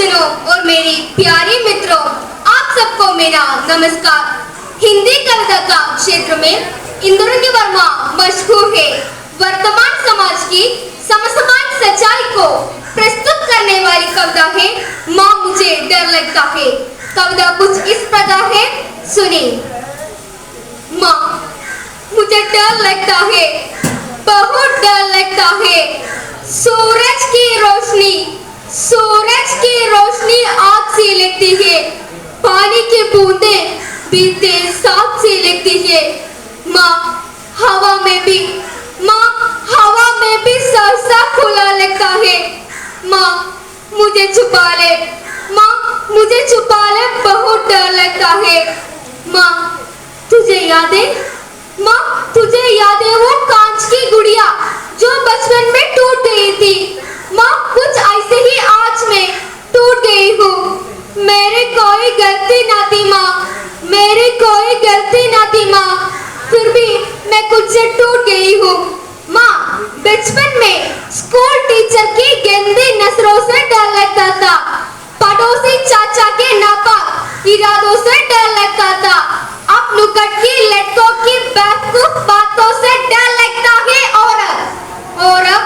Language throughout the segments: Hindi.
परिजनों और मेरी प्यारी मित्रों, आप सबको मेरा नमस्कार। हिंदी कविता का क्षेत्र में इंद्रनील वर्मा मशहूर है। वर्तमान समाज की समसमान सच्चाई को प्रस्तुत करने वाली कविता है माँ मुझे डर लगता है। कविता कुछ इस प्रकार है, सुनिए। माँ मुझे डर लगता है, बहुत डर लगता है। सूरज की रोशनी आग से लगती है, पानी की बूंदें भी तेज सांप से लगती है। माँ हवा में भी सहसा खुला लगता है। माँ मुझे छुपा ले, माँ मुझे छुपा ले, बहुत डर लगता है। माँ तुझे याद है, माँ तुझे याद है वो कांच की गुड़िया जो बचपन में टूट गई थी। माँ कुछ ऐसे ही आज मैं टूट गई हूँ। मेरी कोई गलती ना थी माँ, मेरी कोई गलती ना थी माँ, फिर भी मैं कुछ से टूट गई हूँ। माँ बचपन में स्कूल टीचर की गंदी नजरों से डर लगता था, पड़ोसी चाचा के नापाक इरादों से डर लगता था, अब नुक्कड़ की लड़कों की बेवकूफ बातों से डर लगता है, और अब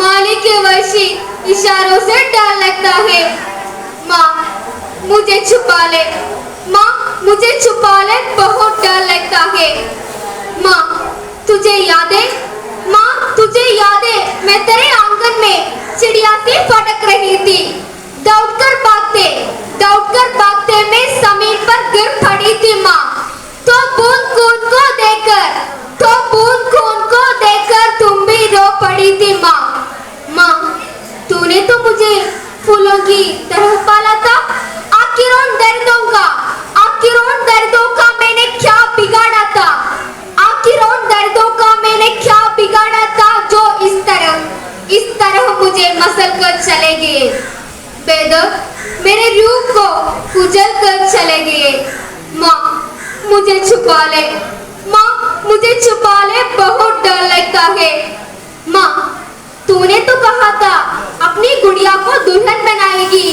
माली के वशी इशारों से डर लगता है। माँ मुझे छुपा ले, माँ मुझे छुपा ले, बहुत डर लगता है। माँ तुझे याद है, माँ तुझे याद है मैं तेरे आंगन में चिड़िया सी फटक रही थी। दौड़कर भागते मैं जमीन पर गिर पड़ी थी। माँ तो बूंद खून को देखकर तुम भी रो पड़ी थी। माँ तूने तो मुझे फूलों की तरह पाला था। आखिर उन दर्दों का मैंने क्या बिगाड़ा था, आखिर उन दर्दों का मैंने क्या बिगाड़ा था जो इस तरह मुझे मसल कर चले गए, बेदर्द मेरे रूह को कुचल कर चले गए। माँ मुझे छुपा ले, माँ मुझे छुपा ले, बहुत डर लगता है। माँ तूने तो कहा था अपनी गुड़िया को दुल्हन बनाएगी,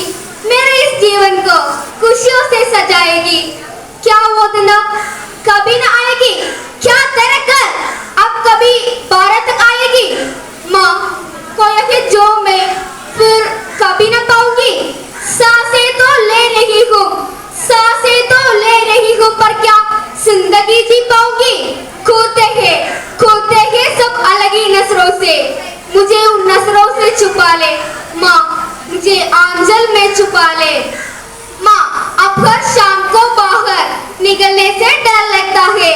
मेरे इस जीवन को खुशियों से सजाएगी। क्या वो दिन कभी न आएगी? क्या तेरे घर अब कभी बारात तक आएगी? माँ कोई है जो मैं फिर कभी न पाऊंगी। सांसें तो ले रही हूँ, पर क्या जिंदगी जी पाऊंगी? खोते हैं सब अलग ही नजरों से, मुझे उन नजरों से छुपा ले। माँ मुझे आंचल में छुपा ले। माँ अब हर शाम को बाहर निकलने से डर लगता है,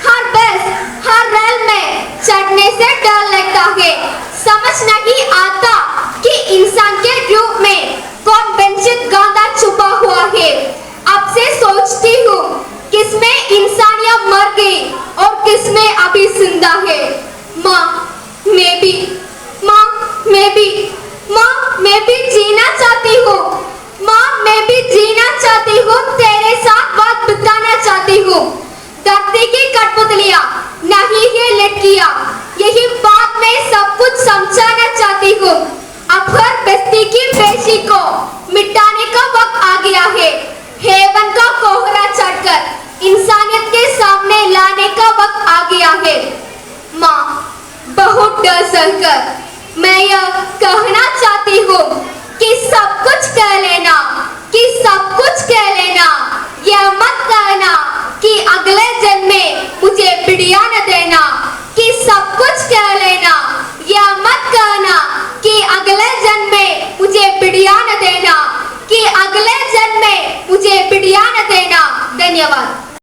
हर बस हर रेल में चढ़ने से डर लगता है। समझ नहीं आता कि इंसान के रूप में कौन वंचित गांधा छुपा हुआ है। अब से सोचती हूँ किसमें इंसानियत मर गई और किसमें अभी जिंदा है। माँ मैं भी जीना चाहती हूँ। माँ मैं भी जीना चाहती हूँ, तेरे साथ बात बिताना चाहती हूँ। धरती की कठपुतलियाँ नहीं है लड़कियाँ, यही बात मैं सब कुछ समझाना चाहती हूँ। अब हर बस्ती की पेशी को मिटाने का वक्त आ गया है। हेवन का कोहरा चढ़कर इंसानियत के सामने लाने का वक्त आ गया है। माँ बहुत डर सहकर मैं यह कहना चाहती हूँ कि सब कुछ कह लेना, यह मत कहना कि अगले जन्म में मुझे बिटिया न देना, कि सब कुछ कह लेना, यह मत कहना कि अगले जन्म में मुझे बिटिया न देना, कि अगले जन्म में मुझे बिटिया न देना। धन्यवाद।